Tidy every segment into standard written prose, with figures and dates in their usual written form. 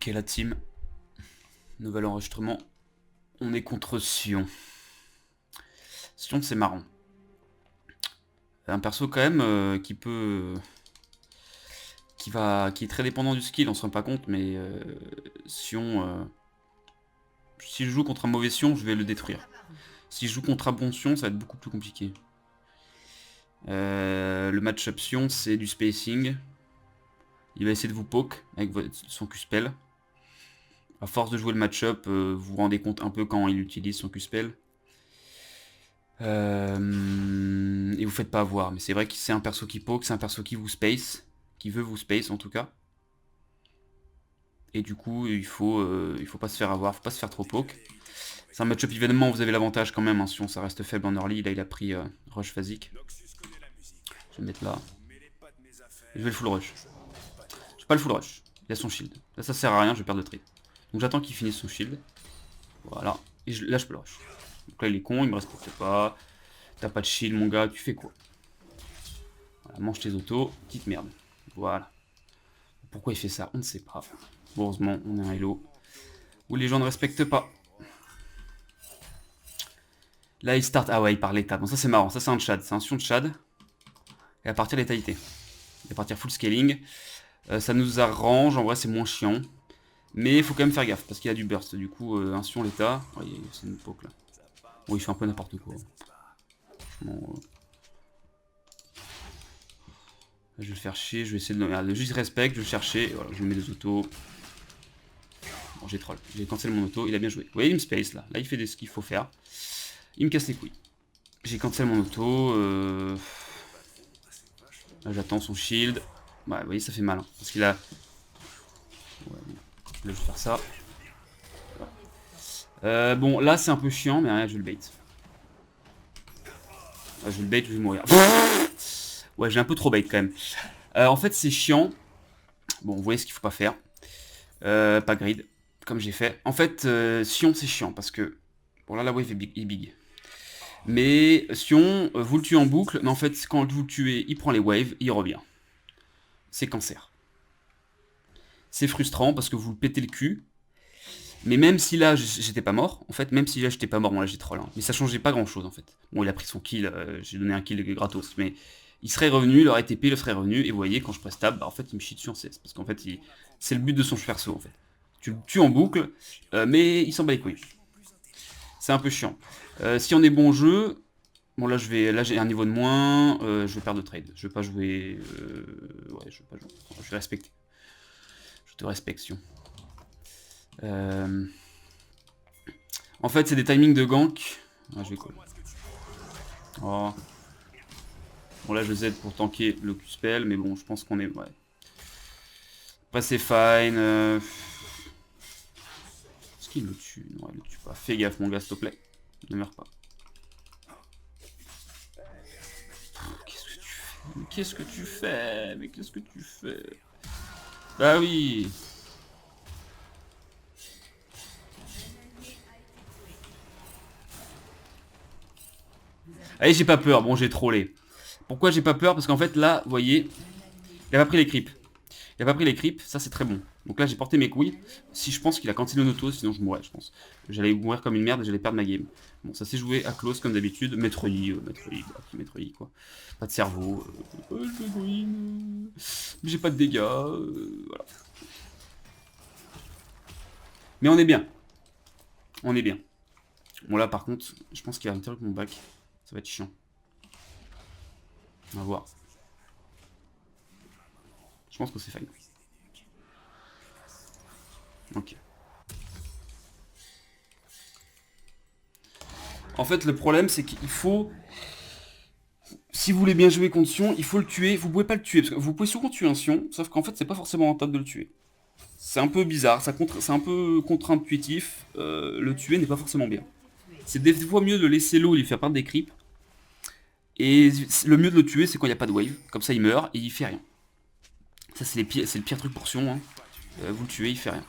Ok, la team. Nouvel enregistrement. On est contre Sion. Sion, c'est marrant. Un perso quand même qui peut... qui est très dépendant du skill, on se rend pas compte, mais Sion... si je joue contre un mauvais Sion, je vais le détruire. Si je joue contre un bon Sion, ça va être beaucoup plus compliqué. Le match-up Sion, c'est du spacing. Il va essayer de vous poke avec son Q-spell. À force de jouer le match-up, vous vous rendez compte un peu quand il utilise son Q-spell. Et vous faites pas avoir. Mais c'est vrai que c'est un perso qui poke, c'est un perso qui vous space. Qui veut vous space en tout cas. Et du coup, il faut pas se faire avoir, faut pas se faire trop poke. C'est un match-up évidemment, vous avez l'avantage quand même, hein, si ça reste faible en early. Là, il a pris rush phasique. Je vais me mettre là. Et je vais le full rush. Je vais pas le full rush. Il a son shield. Là, ça sert à rien, je vais perdre le trade. Donc j'attends qu'il finisse son shield. Voilà. Et là, je peux le rush. Donc là, il est con, il me respecte pas. T'as pas de shield, mon gars, tu fais quoi? Voilà, mange tes autos, petite merde. Voilà. Pourquoi il fait ça? On ne sait pas. Heureusement, on est un Hello où les gens ne respectent pas. Là, il start. Ah ouais, il part l'état. Bon, ça c'est marrant. Ça c'est un Chad. C'est un Sion de Chad. Et à partir létalité. Il va partir full scaling. Ça nous arrange. En vrai, c'est moins chiant. Mais il faut quand même faire gaffe parce qu'il y a du burst. Du coup, un Sion l'état. Oh, c'est une poke là. Bon, il fait un peu n'importe quoi. Franchement. Je vais le faire chier. Je vais essayer de le juste respect. Je vais le chercher. Voilà, je lui mets des autos. Bon, j'ai troll. J'ai cancel mon auto. Il a bien joué. Vous voyez, il me space là. Là, il fait ce qu'il faut faire. Il me casse les couilles. J'ai cancel mon auto. Là, j'attends son shield. Ouais, vous voyez, ça fait mal. Hein, parce qu'il a. Ouais, bon. Là, je vais faire ça. Bon, là, c'est un peu chiant, mais rien, je vais le bait. Je vais le bait, je vais mourir. Ouais, j'ai un peu trop bait quand même. En fait, c'est chiant. Bon, vous voyez ce qu'il faut pas faire. Pas grid, comme j'ai fait. En fait, Sion, c'est chiant parce que. Bon, là, la wave est big. Mais Sion, vous le tuez en boucle, mais en fait, quand vous le tuez, il prend les waves, il revient. C'est cancer. C'est frustrant parce que vous le pétez le cul. Mais même si là, j'étais pas mort, en fait, même si là, j'étais pas mort, bon là, j'ai troll, hein, mais ça changeait pas grand chose, en fait. Bon, il a pris son kill, j'ai donné un kill gratos, mais il serait revenu, il aurait TP, il serait revenu, et vous voyez, quand je presse tab, bah, en fait, il me chie dessus en CS, parce qu'en fait, c'est le but de son perso, en fait. Tu le tues en boucle, mais il s'en bat les couilles. C'est un peu chiant. Si on est bon jeu, bon là j'ai un niveau de moins, je vais perdre de trade. Je vais pas jouer. Ouais, je vais pas jouer. Je vais respecter. Je te respecte. En fait, c'est des timings de gank. Ah, je vais call. Oh. Bon là je Z pour tanker le Q-spell, mais bon je pense qu'on est. Ouais. Après c'est fine. Est-ce qu'il le tue? Non, il le tue pas. Fais gaffe mon gars, s'il te plaît. Ne meurs pas. Qu'est-ce que tu fais? Mais qu'est-ce que tu fais? Bah oui. Allez, j'ai pas peur. Bon, j'ai trollé. Pourquoi j'ai pas peur? Parce qu'en fait, là, vous voyez, il a pas pris les creeps. Il a pas pris les creeps, ça c'est très bon. Donc là, j'ai porté mes couilles. Si je pense qu'il a cancellé une auto, sinon je mourrais, je pense. J'allais mourir comme une merde et j'allais perdre ma game. Bon, ça s'est joué à close comme d'habitude. Metroid, Metroid, quoi. Pas de cerveau. J'ai pas de dégâts. Voilà. Mais on est bien. On est bien. Bon, là, par contre, je pense qu'il va interrompre mon bac. Ça va être chiant. On va voir. Je pense que c'est fine. Ok. En fait, le problème, c'est qu'il faut... Si vous voulez bien jouer contre Sion, il faut le tuer. Vous pouvez pas le tuer, parce que vous pouvez souvent tuer un Sion, sauf qu'en fait, c'est pas forcément rentable de le tuer. C'est un peu bizarre, c'est un peu contre-intuitif. Le tuer n'est pas forcément bien. C'est des fois mieux de laisser l'eau et lui faire perdre des creeps. Et le mieux de le tuer, c'est quand il n'y a pas de wave. Comme ça, il meurt et il fait rien. Ça, c'est le pire truc pour Sion. Hein. Vous le tuez, il fait rien.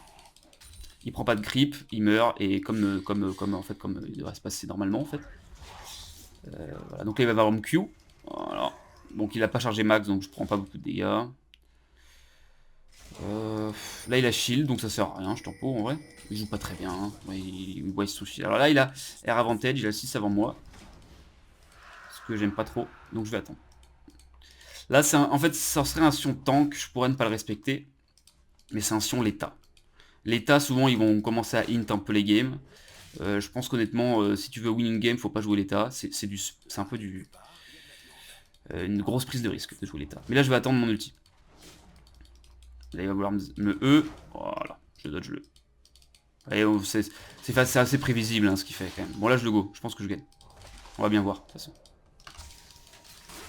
Il prend pas de creep, il meurt, et comme il devrait se passer normalement, en fait. Voilà. Donc là, il va avoir mon Q. Voilà. Donc il a pas chargé max, donc je prends pas beaucoup de dégâts. Là il a shield, donc ça sert à rien, je tempo en vrai. Il joue pas très bien, hein. Ouais, il waste son shield. Alors là il a air advantage, il a 6 avant moi. Ce que j'aime pas trop, donc je vais attendre. Là en fait ça serait un Sion tank, je pourrais ne pas le respecter. Mais c'est un Sion l'état. L'état souvent ils vont commencer à int un peu les games. Je pense qu'honnêtement si tu veux win une game faut pas jouer l'état. C'est un peu une grosse prise de risque de jouer l'état. Mais là je vais attendre mon ulti. Là il va vouloir me E. Voilà, je dodge le. C'est assez prévisible hein, ce qu'il fait quand même. Bon là je le go, je pense que je gagne. On va bien voir de toute façon.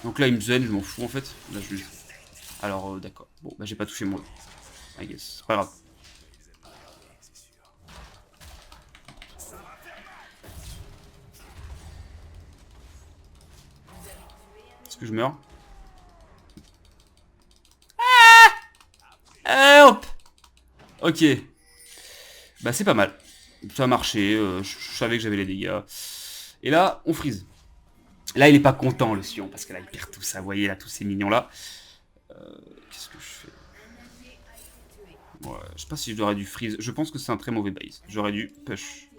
Donc là il me zen, je m'en fous en fait. Là je lui. Alors d'accord. Bon bah j'ai pas touché mon E. I guess. C'est pas grave. Est-ce que je meurs? Help. Ok. Bah c'est pas mal. Ça a marché, je savais que j'avais les dégâts. Et là, on freeze. Là, il est pas content, le Sion, parce que là, il perd tout ça. Vous voyez, là, tous ces mignons-là. Qu'est-ce que je fais? Ouais, je sais pas si j'aurais dû freeze. Je pense que c'est un très mauvais base. J'aurais dû push.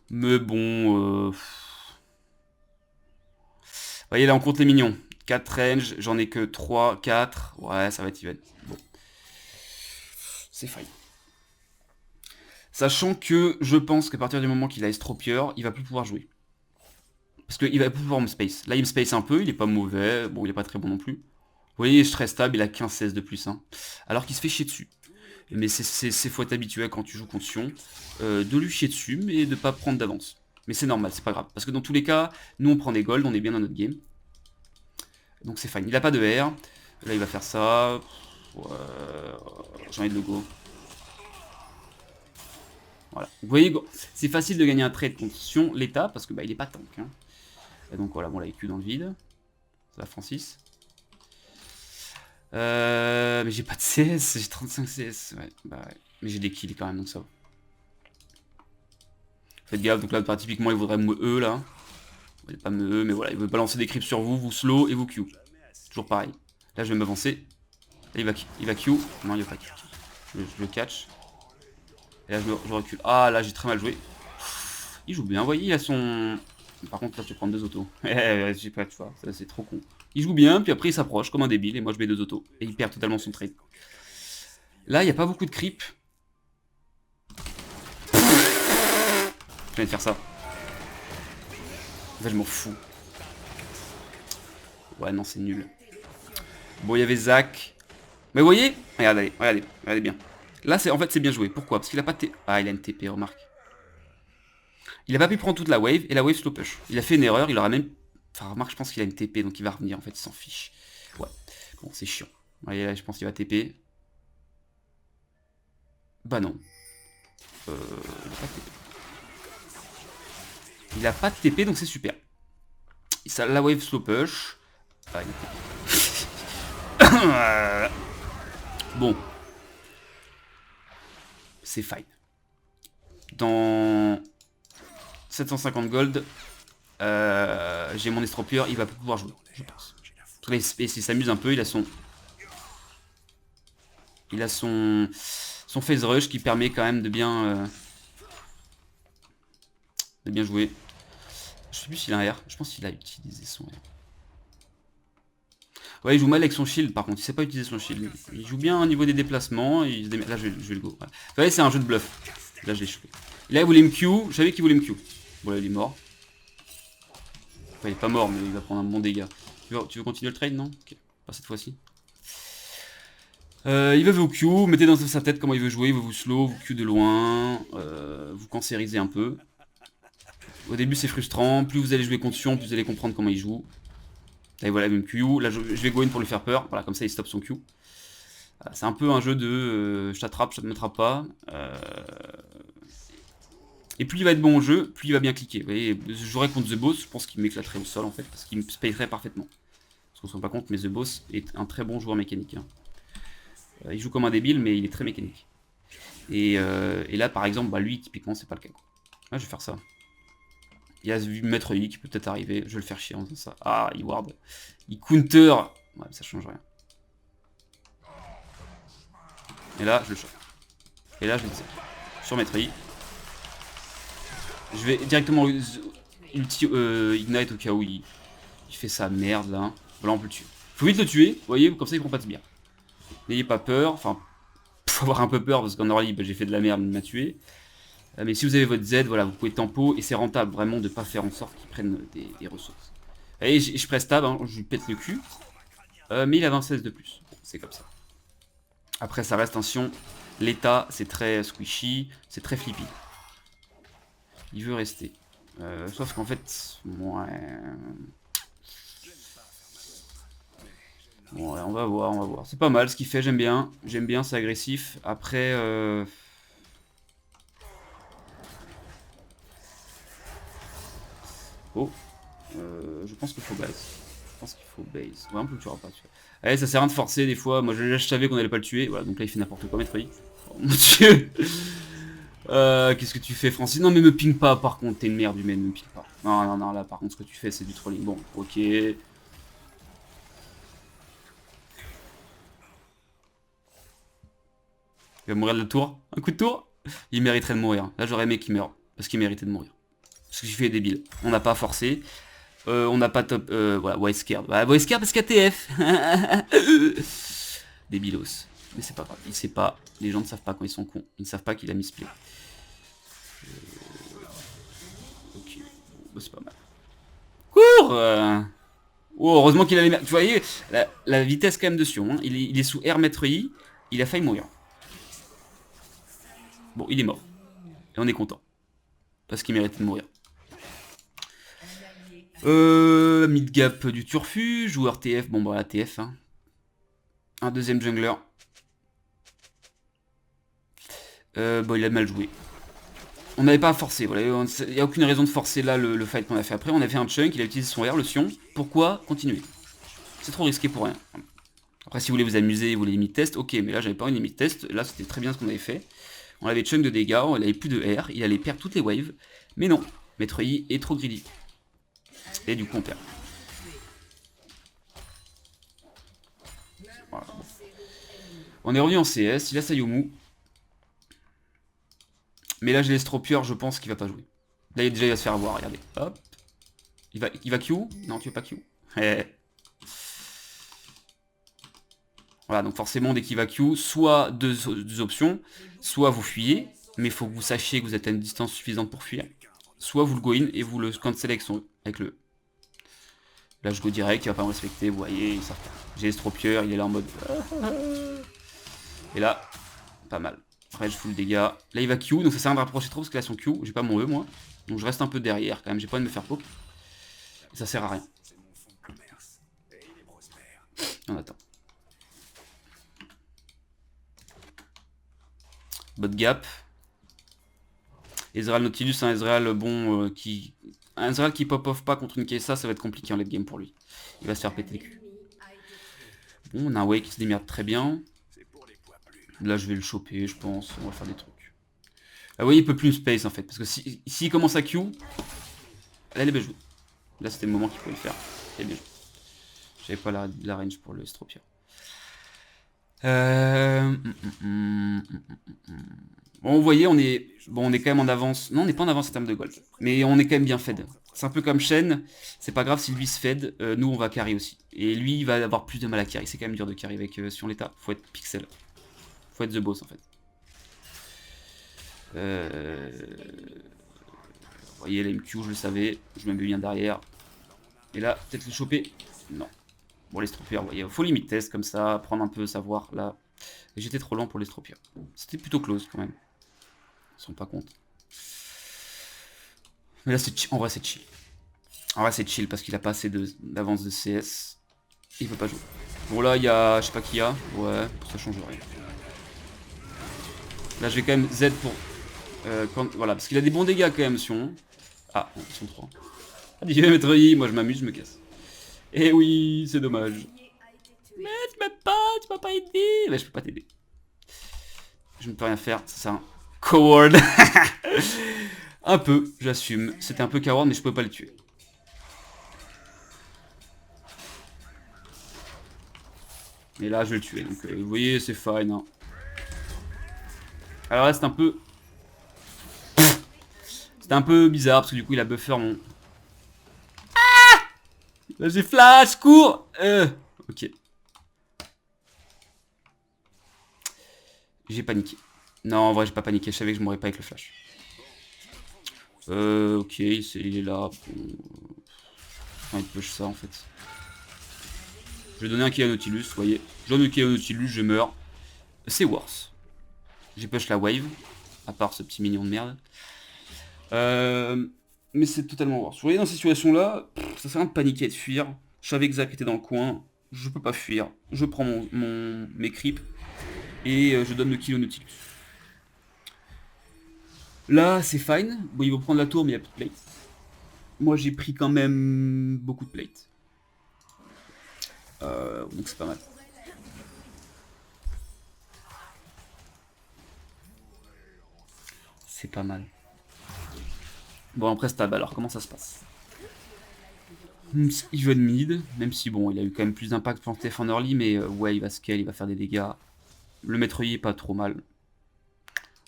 Mais bon... Vous voyez, là, on compte les minions. 4 range, j'en ai que 3, 4. Ouais, ça va être even. Bon. C'est fine. Sachant que je pense qu'à partir du moment qu'il a Estropieur, il va plus pouvoir jouer. Parce qu'il va plus pouvoir me space. Là, il me space un peu, il est pas mauvais. Bon, il est pas très bon non plus. Vous voyez, je très stable, il a 15-16 de plus. Hein. Alors qu'il se fait chier dessus. Mais c'est faut être habitué quand tu joues contre Sion, de lui chier dessus, mais de pas prendre d'avance. Mais c'est normal, c'est pas grave. Parce que dans tous les cas, nous on prend des golds, on est bien dans notre game. Donc c'est fine. Il a pas de R. Là, il va faire ça. Ouais, j'ai envie de le go. Voilà. Vous voyez, c'est facile de gagner un trade contre Sion, l'état, parce que bah, il est pas tank. Hein. Et donc voilà, bon là il Q dans le vide. Ça va Francis. Mais j'ai pas de CS, j'ai 35 CS. Ouais, bah ouais. Mais j'ai des kills quand même, donc ça va. Faites gaffe, donc là typiquement il voudrait me E là. Il va pas me E, mais voilà, il veut balancer des creeps sur vous, vous slow et vous Q. Toujours pareil. Là je vais m'avancer. Là il va Q. Non il va pas Q. Je le catch. Et là je recule. Ah là j'ai très mal joué. Il joue bien, vous voyez, il a son... Par contre là je vais prendre 2 autos. Je sais pas, tu vois, ça c'est trop con. Il joue bien, puis après il s'approche comme un débile, et moi je mets 2 autos. Et il perd totalement son trade. Là il n'y a pas beaucoup de creep. Je viens de faire ça. En fait je m'en fous. Ouais non c'est nul. Bon il y avait Zach. Mais vous voyez, regardez, regardez bien. Là en fait c'est bien joué. Pourquoi? Parce qu'il a pas de TP. Ah il a une TP, remarque. Il a pas pu prendre toute la wave, et la wave slow push. Il a fait une erreur, il aura même... Enfin remarque je pense qu'il a une TP, donc il va revenir en fait, il s'en fiche. Ouais, bon c'est chiant. Vous voyez là je pense qu'il va TP. Bah non. Il a pas de TP. Il a pas de TP donc c'est super. Ça, la wave slow push. Ah, il a TP. Bon. C'est fine. Dans 750 gold, j'ai mon estropieur, il va pouvoir jouer, je pense. Et s'il s'amuse un peu, il a son phase rush qui permet quand même de bien jouer. Je sais plus s'il a un R, je pense qu'il a utilisé son R. Ouais, il joue mal avec son shield par contre, il sait pas utiliser son shield. Il joue bien au niveau des déplacements, et là je vais le go. Voilà. Vous voyez, c'est un jeu de bluff. Là je l'ai chopé. Là il voulait me Q, je savais qu'il voulait me Q. Bon là il est mort. Enfin, il est pas mort, mais il va prendre un bon dégât. Tu veux continuer le trade, non? Ok, pas cette fois-ci. Il veut vous Q, mettez dans sa tête comment il veut jouer, il veut vous slow, vous Q de loin, vous cancérisez un peu. Au début c'est frustrant, plus vous allez jouer contre Sion, plus vous allez comprendre comment il joue. Là voilà, il veut me Q, là je vais go in pour lui faire peur, voilà, comme ça il stoppe son Q. C'est un peu un jeu de je t'attrape, je te m'attrape pas. Et plus il va être bon au jeu, plus il va bien cliquer. Vous voyez, je jouerais contre The Boss, je pense qu'il m'éclaterait au sol en fait, parce qu'il me spacerait parfaitement. Parce qu'on se rend pas compte, mais The Boss est un très bon joueur mécanique. Hein. Il joue comme un débile, mais il est très mécanique. Et là, par exemple, bah, lui, typiquement, c'est pas le cas. Là, je vais faire ça. Il y a vu Maître Yi qui peut peut-être arriver. Je vais le faire chier en faisant ça. Ah, il ward. Il counter. Ouais, ça change rien. Et là, je le chope. Et là, je le disais. Sur Maitri. Je vais directement Ignite au cas où il fait sa merde là. Voilà, on peut le tuer. Faut vite le tuer, vous voyez, comme ça il prend pas de sbire. N'ayez pas peur, enfin, faut avoir un peu peur parce qu'en early, bah, j'ai fait de la merde, il m'a tué. Mais si vous avez votre Z, voilà, vous pouvez tempo et c'est rentable vraiment de pas faire en sorte qu'ils prennent des ressources. Et je presse tab, hein, je lui pète le cul. Mais il a 26 de plus, c'est comme ça. Après, ça reste un Sion. L'état, c'est très squishy, c'est très flippy. Il veut rester. Sauf qu'en fait, ouais... Bon, ouais, on va voir, on va voir. C'est pas mal ce qu'il fait, j'aime bien. J'aime bien, c'est agressif. Après... Oh. Je pense qu'il faut base. Je pense qu'il faut base. Ouais, on peut le tuera pas, tu vois. Allez, ça sert à rien de forcer des fois. Moi, je savais qu'on allait pas le tuer. Voilà, donc là, il fait n'importe quoi, Maître Yi. Oh mon dieu. Qu'est-ce que tu fais, Francis? Non, mais me ping pas, par contre. T'es une merde humaine, me ping pas. Non, non, non, là, par contre, ce que tu fais, c'est du trolling. Bon, ok. Il va mourir de la tour. Un coup de tour. Il mériterait de mourir. Là, j'aurais aimé qu'il meure. Parce qu'il méritait de mourir. Parce que j'ai fait débile. On n'a pas forcé. On n'a pas top... voilà, Voice Scared. Bah, Voice Scared parce qu'ATF. Débilos. Mais c'est pas grave. Il sait pas. Les gens ne savent pas quand ils sont cons. Ils ne savent pas qu'il a misplay. Ok. Bah, c'est pas mal. Cours Oh, heureusement qu'il a les... Tu voyez, la vitesse quand même de Sion. Hein. Il est sous R Maître Yi. Il a failli mourir. Bon, il est mort. Et on est content. Parce qu'il méritait de mourir. Mid gap du Turfu, joueur TF, bon bah la TF. Hein. Un deuxième jungler. Bon, il a mal joué. On n'avait pas à forcer, voilà. Il n'y a aucune raison de forcer là le fight qu'on a fait après. On a fait un chunk, il a utilisé son R, le Sion. Pourquoi continuer? C'est trop risqué pour rien. Après, si vous voulez vous amuser, vous voulez limite test, ok, mais là j'avais pas une limite test. Là c'était très bien ce qu'on avait fait. On avait chunk de dégâts, on avait plus de R, il allait perdre toutes les waves. Mais non, Maître Yi est trop greedy. Et du coup on perd. Voilà. On est revenu en CS, il a Sayumu. Mais là j'ai l'Estropieur, je pense qu'il va pas jouer. Là déjà il va se faire avoir, regardez. Hop. Il va Q? Non, tu veux pas Q? Voilà, donc forcément dès qu'il va Q, soit deux options, soit vous fuyez, mais il faut que vous sachiez que vous êtes à une distance suffisante pour fuir. Soit vous le go in et vous le cancel avec le... Là je go direct, il va pas me respecter, vous voyez, il sort pas. J'ai l'Estropieur, il est là en mode... Et là, pas mal. Après je fous le dégât. Là il va Q, donc ça sert à me rapprocher trop parce qu'il a son Q. J'ai pas mon E moi. Donc je reste un peu derrière quand même, j'ai pas envie de me faire poke. Et ça sert à rien. On attend. Bot gap. Ezreal Nautilus, un Ezreal bon qui... Un Ezreal qui pop off pas contre une Kessa, ça va être compliqué en late game pour lui. Il va se faire péter le cul. Bon, on a un Wake qui se démerde très bien. Là je vais le choper, je pense. On va faire des trucs. Ah oui, il peut plus me space en fait. Parce que s'il commence à Q, là il est bien joué. Là c'était le moment qu'il pouvait le faire. Il est bien joué. J'avais pas la range pour le Stropia. Bon, vous voyez, on est quand même en avance. Non, on n'est pas en avance en termes de gold. Mais on est quand même bien fed. C'est un peu comme Shen. C'est pas grave si lui se fed. Nous, on va carry aussi. Et lui, il va avoir plus de mal à carry. C'est quand même dur de carry avec Sion l'état. Faut être pixel. Faut être the boss en fait. Vous voyez, la MQ, je le savais. Je me mets bien derrière. Et là, peut-être le choper. Non. Bon, les Stropiers, vous voyez, faut limite test comme ça, prendre un peu, savoir, là. Et j'étais trop lent pour les Stropiers. C'était plutôt close, quand même. Ils s'en rendent pas compte. Mais là, c'est chill. En vrai, c'est chill. En vrai, c'est chill, parce qu'il a pas assez d'avance de CS. Il peut pas jouer. Bon, là, il y a... Je sais pas qui y a. Ouais, ça change rien. Là, je vais quand même Z pour... voilà, parce qu'il a des bons dégâts, quand même, Sion. Ah, ils sont 3. Adieu, Maître Yi, moi, je m'amuse, je me casse. Eh oui, c'est dommage. Mais tu m'as pas aidé. Mais je peux pas t'aider. Je ne peux rien faire, c'est un coward. Un peu, j'assume. C'était un peu coward, mais je pouvais pas le tuer. Et là, je vais le tuer. Donc, vous voyez, c'est fine. Hein. Alors là, c'était un peu bizarre, parce que du coup, il a buffer mon... Ah, là, j'ai flash, cours. Ok. J'ai paniqué. Non, en vrai, j'ai pas paniqué, je savais que je mourrais pas avec le flash. Ok, il est là. Enfin, il push ça, en fait. Je vais donner un kill à Nautilus, vous voyez. Je donne un kill à Nautilus, je meurs. C'est worse. J'ai push la wave, à part ce petit mignon de merde. Mais c'est totalement worse. Vous voyez, dans cette situation-là, ça sert à rien de paniquer et de fuir. Je savais que Zach était dans le coin. Je peux pas fuir. Je prends mes creeps. Et je donne le kill au Nautilus. Là, c'est fine. Bon, ils vont prendre la tour, mais il n'y a plus de plate. Moi, j'ai pris quand même beaucoup de plate. Donc c'est pas mal. C'est pas mal. Bon, après stab, alors comment ça se passe? Il veut de mid, même si bon, il a eu quand même plus d'impact pour TF en early, mais ouais, il va scale, il va faire des dégâts. Le maîtrier est pas trop mal. Vous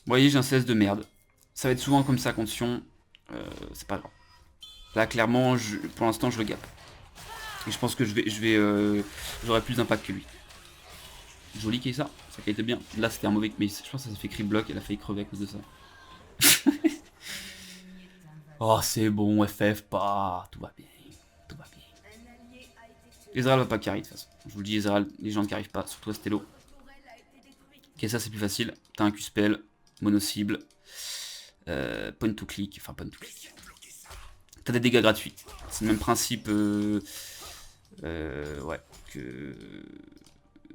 voyez, j'ai un CS de merde. Ça va être souvent comme ça contre Sion. C'est pas grave. Là, clairement, pour l'instant, je le gap. Et je pense que j'aurai plus d'impact que lui. Joli qui est ça qui a été bien. Là, c'était un mauvais, mais je pense que ça s'est fait creep block, elle a failli crever à cause de ça. Oh, c'est bon, FF, pas. Tout va bien. Tout va bien. Ezreal va pas carry de toute façon. Je vous le dis, Ezreal, les gens ne carry pas, surtout Astello. Ok, ça c'est plus facile. T'as un Q-spell, mono-cible, point to click, enfin point to click. T'as des dégâts gratuits. C'est le même principe ouais, que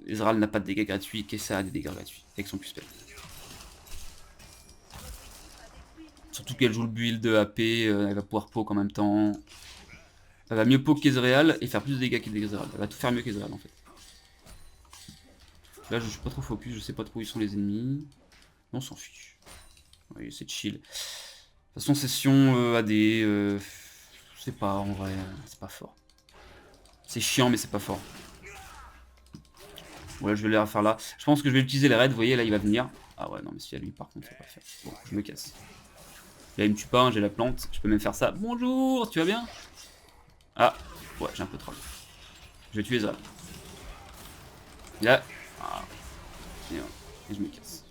Ezreal n'a pas de dégâts gratuits, Kessa a des dégâts gratuits avec son Q-spell. Surtout qu'elle joue le build de AP, elle va pouvoir poke en même temps. Elle va mieux poke qu'Ezreal et faire plus de dégâts qu'Ezreal. Elle va tout faire mieux qu'Ezreal en fait. Là je suis pas trop focus, je sais pas trop où ils sont les ennemis. On s'en fiche. Oui, c'est chill. De toute façon, session AD, je sais pas en vrai, c'est pas fort. C'est chiant mais c'est pas fort. Ouais, je vais les refaire là. Je pense que je vais utiliser les raids, vous voyez, là il va venir. Ah ouais, non, mais si à lui par contre, ça va pas faire. Bon, je me casse. Là il me tue pas, hein, j'ai la plante, je peux même faire ça. Bonjour, tu vas bien? Ah, ouais, j'ai un peu troll. Je vais tuer ça. Là, ah, et je me casse.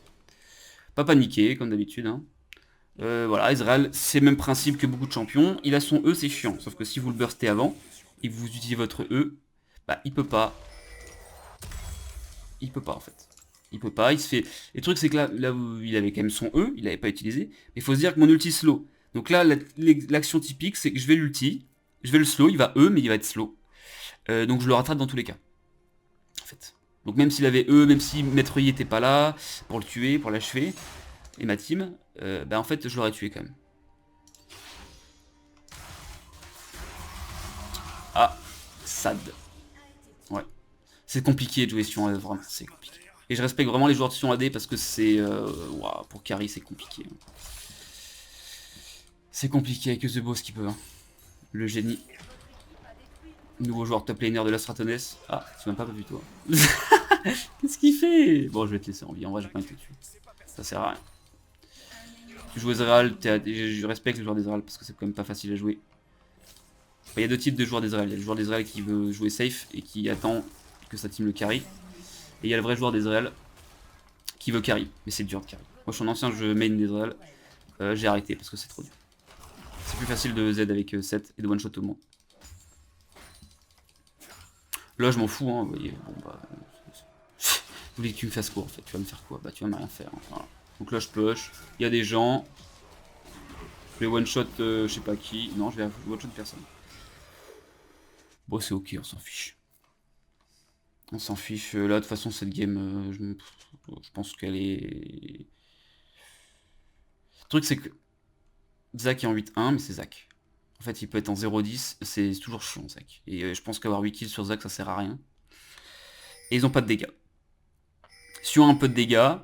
Pas paniquer, comme d'habitude. Hein. Voilà, Ezreal, c'est le même principe que beaucoup de champions. Il a son E, c'est chiant. Sauf que si vous le burstez avant, et que vous utilisez votre E, bah il peut pas. Il peut pas en fait. Il peut pas, il se fait... Le truc c'est que là où il avait quand même son E, il l'avait pas utilisé. Mais il faut se dire que mon ulti slow. Donc là, l'action typique, c'est que je vais l'ulti, je vais le slow, il va E, mais il va être slow. Donc je le rattrape dans tous les cas. En fait. Donc même s'il avait E, même si Maître Y était pas là, pour le tuer, pour l'achever, et ma team, bah en fait je l'aurais tué quand même. Ah, sad. Ouais. C'est compliqué de jouer Sion AD, vraiment, c'est compliqué. Et je respecte vraiment les joueurs de Sion AD parce que c'est... Wow, pour carry, c'est compliqué. C'est compliqué avec The Boss qui peut. Hein. Le génie. Nouveau joueur top laner de la Stratones. Ah, tu m'as pas vu toi. Qu'est-ce qu'il fait? Bon, je vais te laisser en vie. En vrai, j'ai pas envie de te tuer. Ça sert à rien. Tu joues Ezreal, je respecte les joueurs d'Ezreal parce que c'est quand même pas facile à jouer. Il y a deux types de joueurs d'Ezreal. Il y a le joueur d'Ezreal qui veut jouer safe et qui attend que sa team le carry. Et il y a le vrai joueur d'Ezreal qui veut carry. Mais c'est dur de carry. Moi, je suis un ancien jeu main d'Ezreal. J'ai arrêté parce que c'est trop dur. C'est plus facile de Z avec 7 et de one shot tout le monde. Là, je m'en fous, hein, vous voyez. Bon, bah, vous voulez que tu me fasses quoi en fait? Tu vas me faire quoi? Bah, tu vas me rien faire. Hein, voilà. Donc là, je push. Il y a des gens. Je vais one shot, je sais pas qui. Non, je vais one shot personne. Bon, c'est ok, on s'en fiche. On s'en fiche. Là, de toute façon, cette game, je pense qu'elle est. Le truc, c'est que Zach est en 8-1, mais c'est Zach. En fait, il peut être en 0-10, c'est toujours chiant, Zach. Et je pense qu'avoir 8 kills sur Zach, ça sert à rien. Et ils ont pas de dégâts. Sion a un peu de dégâts,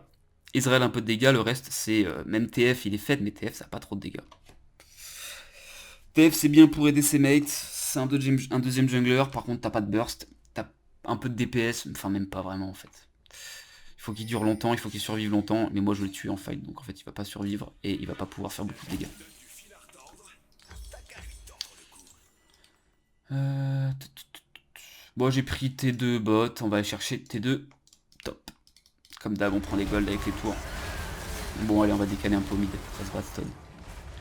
Ezreal un peu de dégâts, le reste, c'est... même TF, il est fait, mais TF, ça a pas trop de dégâts. TF, c'est bien pour aider ses mates, c'est un deuxième jungler, par contre, t'as pas de burst, t'as un peu de DPS, enfin, même pas vraiment, en fait. Il faut qu'il dure longtemps, il faut qu'il survive longtemps. Mais moi je le tue en fight, donc en fait il va pas survivre et il va pas pouvoir faire beaucoup de dégâts. Bon, j'ai pris T2 bot, on va aller chercher T2 top. Comme d'hab, on prend les golds avec les tours. Bon, allez, on va décaler un peu au mid, ça se Bradstone.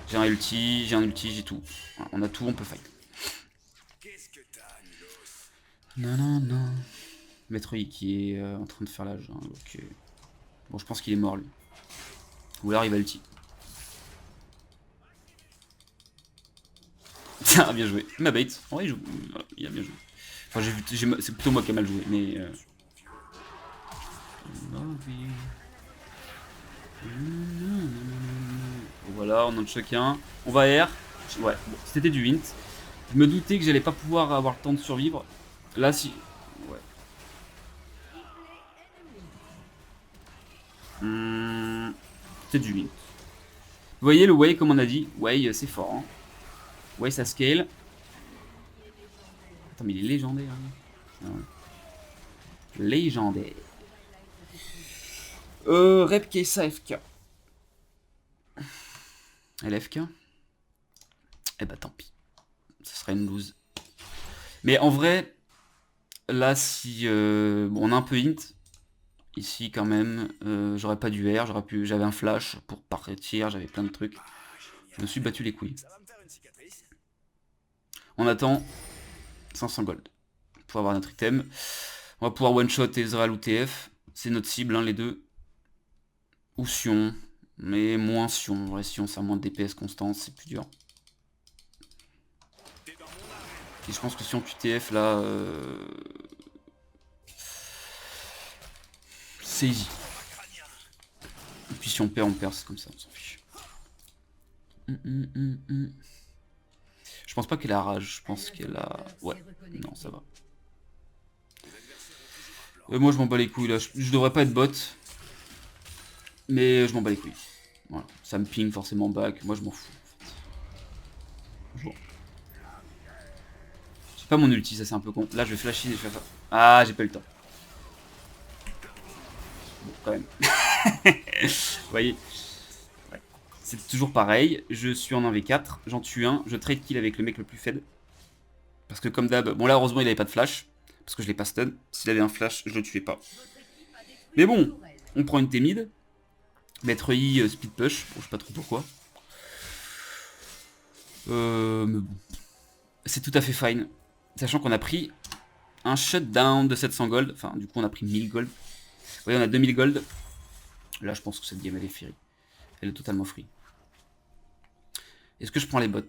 J'ai un ulti, j'ai tout. Voilà, on a tout, on peut fight. Non, non, non. Maître Yi qui est en train de faire la jungle, ok. Bon, je pense qu'il est mort lui. Ou alors il va ulti. Tiens, bien joué. Ma bait. En vrai, il joue. Voilà, il a bien joué. Enfin, c'est plutôt moi qui ai mal joué, mais. Voilà, on en chacun. On va R. Ouais, bon, c'était du hint. Je me doutais que j'allais pas pouvoir avoir le temps de survivre. Là, si. Ouais. C'est du hint. Vous voyez le Wei, comme on a dit. Wei, c'est fort. Hein. Wei, ça scale. Attends, mais il est légendaire. Hein. Légendaire. Rep Kesa FK. LFK. Eh bah tant pis. Ce serait une lose. Mais en vrai, là si bon, on a un peu hint. Ici quand même, j'aurais pas dû R, j'avais un flash pour partir, j'avais plein de trucs. Je me suis battu les couilles. On attend 500 gold pour avoir notre item. On va pouvoir one-shot Ezreal ou TF. C'est notre cible, hein, les deux. Ou Sion, mais moins Sion. Ouais, Sion, ça a moins de DPS constante, c'est plus dur. Et je pense que si on tue TF là, c'est easy. Et puis si on perd, c'est comme ça, on s'en fiche. Je pense pas qu'elle a rage, je pense qu'elle a... Ouais, non, ça va. Moi je m'en bats les couilles là, je devrais pas être bot. Mais je m'en bats les couilles. Voilà, ça me ping forcément back, moi je m'en fous en fait. Bon. J'ai pas mon ulti, ça c'est un peu con. Là je vais flasher et je vais faire ça. Ah, j'ai pas eu le temps. Bon, quand même. Vous voyez, ouais. C'est toujours pareil, je suis en 1v4, j'en tue un, je trade kill avec le mec le plus faible. Parce que comme d'hab, bon là heureusement il avait pas de flash, parce que je l'ai pas stun. S'il avait un flash, je le tuais pas. Mais bon, on prend une T-mid. Maître Yi speed push, bon, je sais pas trop pourquoi. Mais bon. C'est tout à fait fine. Sachant qu'on a pris un shutdown de 700 gold. Enfin, du coup, on a pris 1000 gold. Vous voyez, on a 2000 gold. Là, je pense que cette game, elle est free. Elle est totalement free. Est-ce que je prends les bots?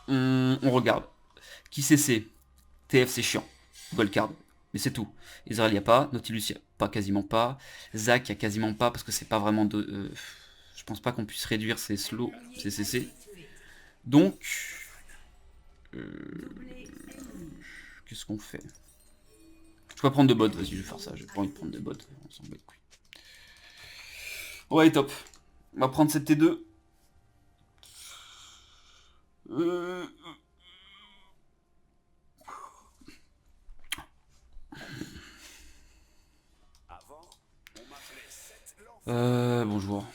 On regarde. Qui c'est? TF, c'est chiant. Gold card. Mais c'est tout. Ezreal, il n'y a pas. Nautilus, il n'y a pas, quasiment pas. Zac, il n'y a quasiment pas, parce que c'est pas vraiment de... je pense pas qu'on puisse réduire ses slow, ses CC. Donc... qu'est-ce qu'on fait? Je peux pas prendre de bot, vas-y, je vais faire ça. J'ai pas envie de prendre de bot. On s'en bat les couilles. Ouais, top. On va prendre cette T2. Bonjour.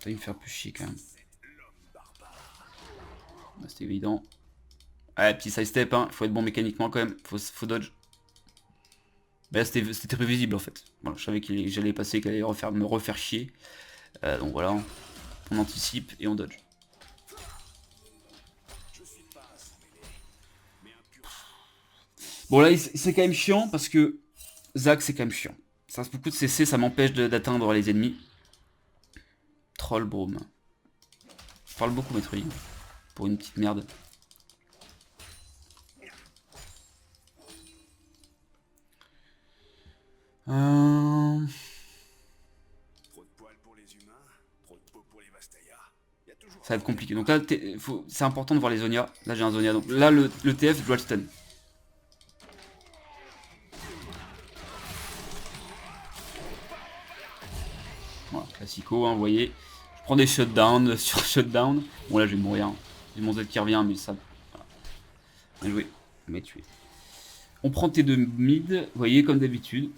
Ça va me faire plus chier quand même. Bah, c'était évident. Ouais, petit side step, hein. Faut être bon mécaniquement quand même. Faut dodge. Bah là, c'était prévisible en fait. Voilà, je savais que j'allais passer, qu'elle allait me refaire chier. Donc voilà. On anticipe et on dodge. Bon là, c'est quand même chiant parce que Zac, c'est quand même chiant. Ça reste beaucoup de CC, ça m'empêche d'atteindre les ennemis. Troll Brome. Je parle beaucoup, Maître Yi. Pour une petite merde. Ça va être compliqué. Donc là, c'est important de voir les Zonia. Là, j'ai un Zonia. Donc là, le TF, je dois le stun. Voilà, classico, hein, vous voyez. Je prends des shutdowns sur shutdown. Bon, là, je vais mourir. J'ai mon Z qui revient, mais ça... Voilà. Bien joué. On m'a tué. On prend T2 mid, vous voyez, comme d'habitude.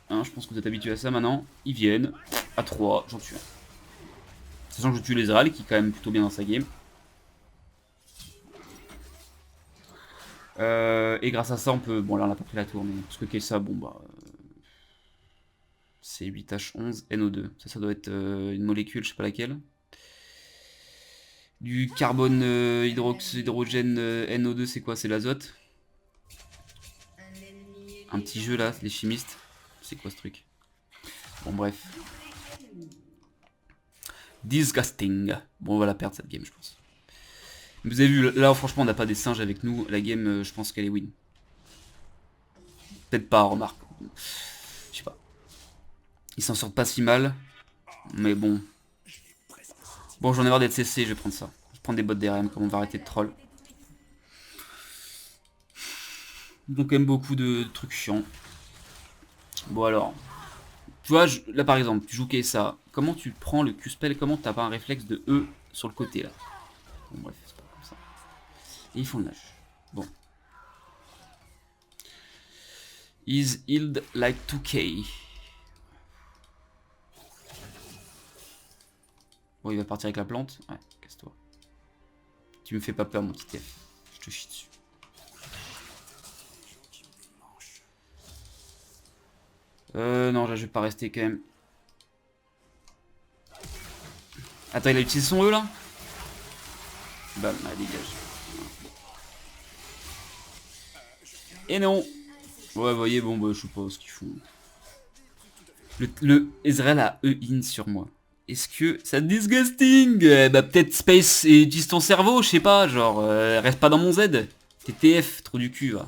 Hein, je pense que vous êtes habitués à ça maintenant. Ils viennent. À 3, j'en tue un. Sachant que je tue les Ezreal, qui est quand même plutôt bien dans sa game. Et grâce à ça, on peut... Bon, là, on n'a pas pris la tour, mais... Parce que Kessa, bon, bah... C'est 8H11, NO2. Ça doit être une molécule, je sais pas laquelle. Du carbone hydrogène NO2, c'est quoi? C'est l'azote. Un petit jeu, là, les chimistes. C'est quoi ce truc? Bon, bref. Disgusting. Bon, on va la perdre, cette game, je pense. Vous avez vu, là, franchement, on n'a pas des singes avec nous. La game, je pense qu'elle est win. Peut-être pas, remarque. Je sais pas. Ils s'en sortent pas si mal. Mais bon. Bon, j'en ai marre d'être CC, je vais prendre ça. Je vais prendre des bottes DRM, comme on va arrêter de troll. Ils ont quand même beaucoup de trucs chiants. Bon, alors. Tu vois, là, par exemple, tu joues Kessa. Comment tu prends le Q-spell? Comment t'as pas un réflexe de E sur le côté, là? Bon, bref, c'est pas comme ça. Et ils font le nage. Bon. Is healed like 2K. Bon, il va partir avec la plante. Ouais, casse-toi. Tu me fais pas peur, mon petit F. Je te chie dessus. Non, là, je vais pas rester quand même. Attends, il a utilisé son E, là? Bam, allez, dégage. Et non. Ouais, vous voyez, bon, bah, je sais pas ce qu'ils font. Le Ezreal a E-in sur moi. Est-ce que ça disgusting? Bah peut-être Space et utilise ton cerveau, je sais pas, genre reste pas dans mon Z. TTF, trop du cul, va.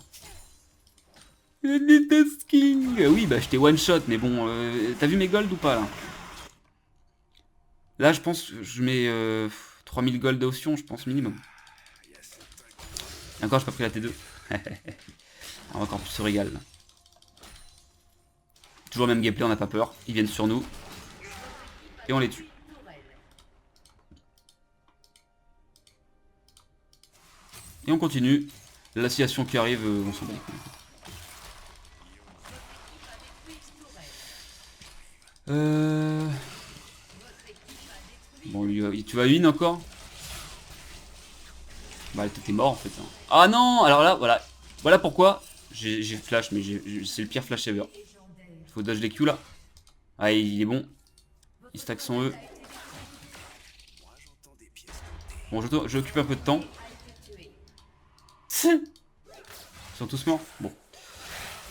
Disgusting. Oui, bah je t'ai one shot, mais bon, t'as vu mes golds ou pas là? Là, je pense que je mets 3000 gold d'option, je pense minimum. Et encore, j'ai pas pris la T2. On va encore plus se régaler là. Toujours le même gameplay, on n'a pas peur. Ils viennent sur nous. Et on les tue. Et on continue. La situation qui arrive, on s'en bat les couilles. Bon, lui, tu vas win encore? Bah, t'es mort en fait. Hein. Ah non. Alors là, voilà. Voilà pourquoi j'ai flash, mais c'est le pire flash ever. Faut dodge les Q là. Ah, il est bon. Il stack son E. Bon, je occupe un peu de temps. Ils sont tous morts. Bon.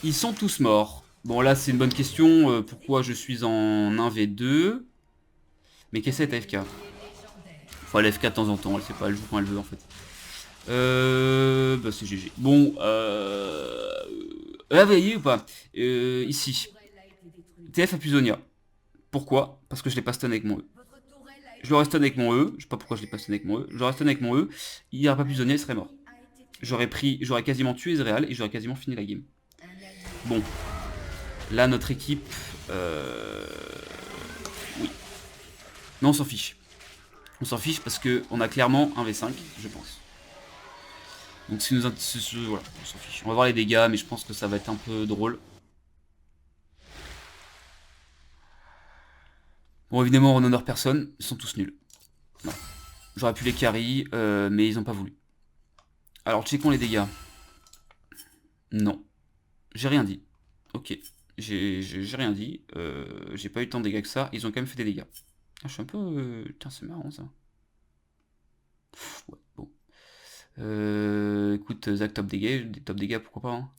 Ils sont tous morts. Bon, là, c'est une bonne question. Pourquoi je suis en 1v2? Mais qu'est-ce que c'est AFK? Faut aller AFK de temps en temps. Elle sait pas, elle joue quand elle veut en fait. Bah, c'est GG. Bon, vous voyez ou pas? Ici. TF à Pusonia. Pourquoi? Parce que je l'ai pas stun avec mon E. Je le stun avec mon E. Je sais pas pourquoi je l'ai pas stun avec mon E. Je le stun avec mon E. Il n'y aurait pas Pusonia, il serait mort. J'aurais quasiment tué Ezreal et j'aurais quasiment fini la game. Bon. Là, notre équipe... Oui. Non, on s'en fiche. On s'en fiche parce qu'on a clairement un V5, je pense. Donc si nous... Voilà, on s'en fiche. On va voir les dégâts, mais je pense que ça va être un peu drôle. Bon, évidemment, on honore personne. Ils sont tous nuls. Voilà. J'aurais pu les carry, mais ils ont pas voulu. Alors, checkons les dégâts. Non. J'ai rien dit. Ok. J'ai rien dit. J'ai pas eu tant de dégâts que ça. Ils ont quand même fait des dégâts. Ah, je suis un peu... Putain, c'est marrant, ça. Ouais, bon. Écoute, Zach, top dégâts, pourquoi pas. Hein.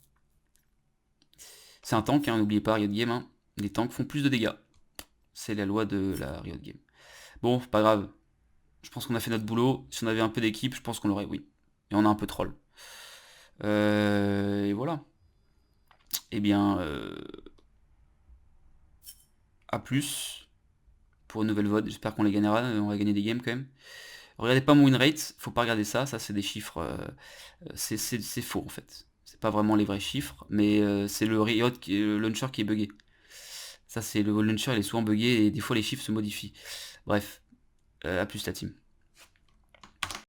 C'est un tank, hein, n'oubliez pas, Riot Game. Hein. Les tanks font plus de dégâts. C'est la loi de la Riot Game. Bon, pas grave. Je pense qu'on a fait notre boulot. Si on avait un peu d'équipe, je pense qu'on l'aurait, oui. Et on a un peu troll. Et voilà. Eh bien, à plus pour une nouvelle VOD. J'espère qu'on les gagnera. On va gagner des games quand même. Regardez pas mon win rate. Faut pas regarder ça. Ça, c'est des chiffres. C'est faux en fait. C'est pas vraiment les vrais chiffres. Mais c'est le Riot, le launcher qui est buggé. Ça, c'est le launcher, il est souvent buggé et des fois les chiffres se modifient. Bref. À plus la team.